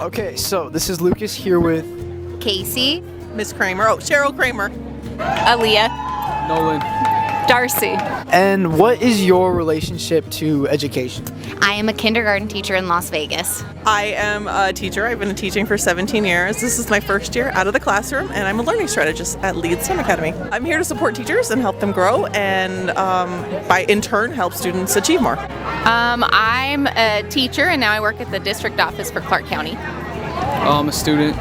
Okay, so this is Lucas here with Casey. Miss Kramer. Oh, Cheryl Kramer. Aaliyah. Nolan. Darcy. And what is your relationship to education? I am a kindergarten teacher in Las Vegas. I am a teacher. I've been teaching for 17 years. This is my first year out of the classroom, and I'm a learning strategist at Leeds STEM Academy. I'm here to support teachers and help them grow, and by in turn help students achieve more. I'm a teacher, and now I work at the district office for Clark County. I'm a student.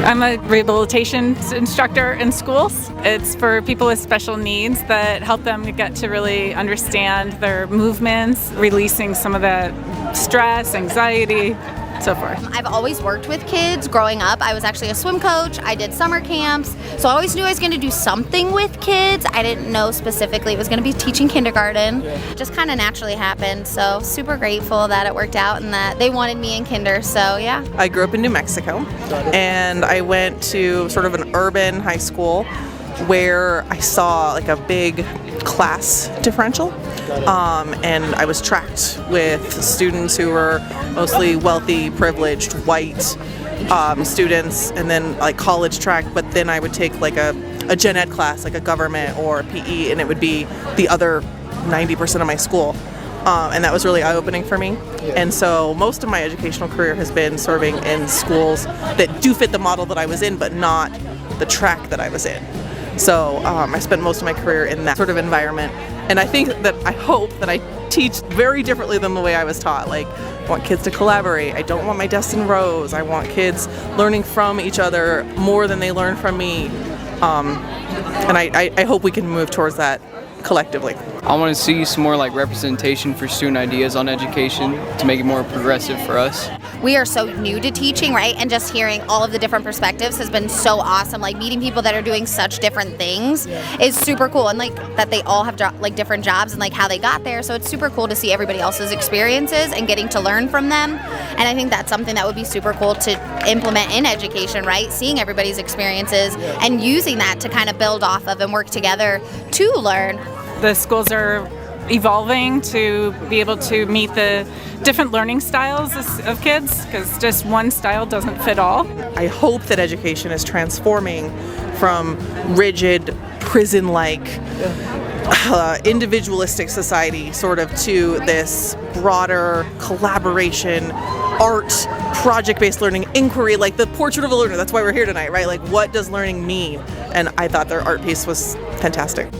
I'm a rehabilitation instructor in schools. It's for people with special needs that help them get to really understand their movements, releasing some of that stress, anxiety, so forth. I've always worked with kids. Growing up, I was actually a swim coach. I did summer camps. So I always knew I was going to do something with kids. I didn't know specifically it was going to be teaching kindergarten. It just kind of naturally happened. So super grateful that it worked out and that they wanted me in kinder. So yeah. I grew up in New Mexico, and I went to sort of an urban high school where I saw like a big class differential. And I was tracked with students who were mostly wealthy, privileged, white students, and then like college track, but then I would take like a gen ed class, like a government or a PE, and it would be the other 90% of my school. And that was really eye-opening for me. And so most of my educational career has been serving in schools that do fit the model that I was in, but not the track that I was in. So I spent most of my career in that sort of environment. And I hope that I teach very differently than the way I was taught. Like, I want kids to collaborate. I don't want my desks in rows. I want kids learning from each other more than they learn from me. And I hope we can move towards that collectively. I want to see some more like representation for student ideas on education to make it more progressive for us. We are so new to teaching, right? And just hearing all of the different perspectives has been so awesome. Like meeting people that are doing such different things is super cool. And like that they all have different jobs and like how they got there. So it's super cool to see everybody else's experiences and getting to learn from them. And I think that's something that would be super cool to implement in education, right? Seeing everybody's experiences and using that to kind of build off of and work together to learn. The schools are evolving to be able to meet the different learning styles of kids, because just one style doesn't fit all. I hope that education is transforming from rigid, prison-like, individualistic society sort of to this broader collaboration, art, project-based learning, inquiry, like the portrait of a learner. That's why we're here tonight, right? Like, what does learning mean? And I thought their art piece was fantastic.